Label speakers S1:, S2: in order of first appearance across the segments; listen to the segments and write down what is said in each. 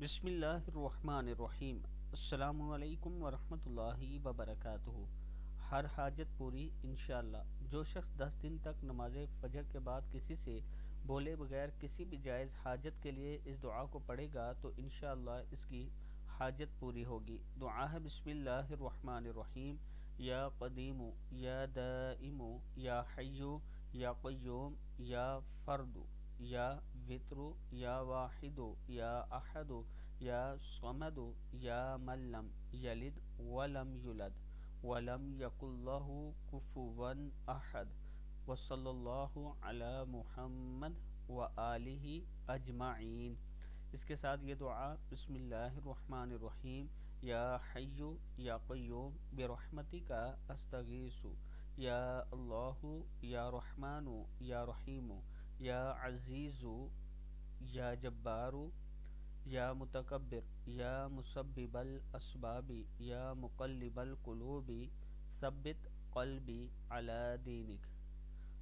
S1: بسم اللہ الرحمن الرحیم۔ السلام علیکم ورحمۃ اللہ وبرکاتہ۔ ہر حاجت پوری انشاءاللہ۔ جو شخص 10 دن تک نماز فجر کے بعد کسی سے بولے بغیر کسی بھی جائز حاجت کے لیے اس دعا کو پڑھے گا تو انشاءاللہ اس کی حاجت پوری ہوگی۔ دعا ہے بسم اللہ الرحمن الرحیم۔ یا قدیم یا دائم یا حی یا قیوم یا فرد یا وتر یا واحد یا احد یا صمد یا من لم یلد ولم یولد ولم یکن لہ کفوا احد وصلی اللہ علی محمد وآلہ اجمعین۔ اس کے ساتھ یہ دعا بسم اللہ الرحمن الرحیم۔ یا حی یا قیوم برحمتک استغیث یا اللہ یا رحمن یا رحیم یا عزیز یا جبار یا متکبر یا مسبب الاسباب یا مقلب القلوب ثبت قلبی علی دینک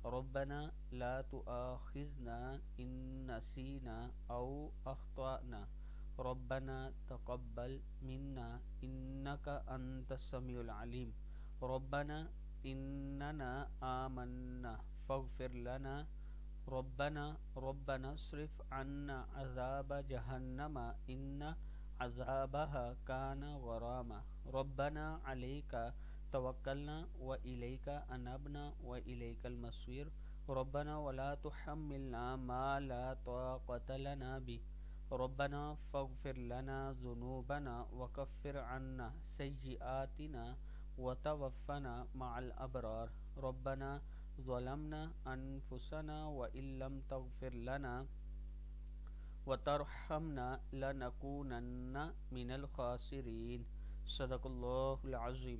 S1: ربنا لا تؤاخذنا ان نسینا او اخطأنا ربنا تقبل منا انک انت السمیع العلیم ربنا اننا آمنا فاغفر لنا ربنا اصرف عنا عذاب جہنم ان عذابها كان غراما ربنا عليك توکلنا وإلیک انبنا وإلیک المصیر ربنا ولا تحملنا ما لا طاقة لنا به ربنا فاغفر لنا ذنوبنا وكفر عنا سیئاتنا وتوفنا مع الأبرار ربنا ظلمنا أنفسنا وإن لم تغفر لنا وترحمنا لنكونن من الخاسرين۔ صدق اللہ العظیم۔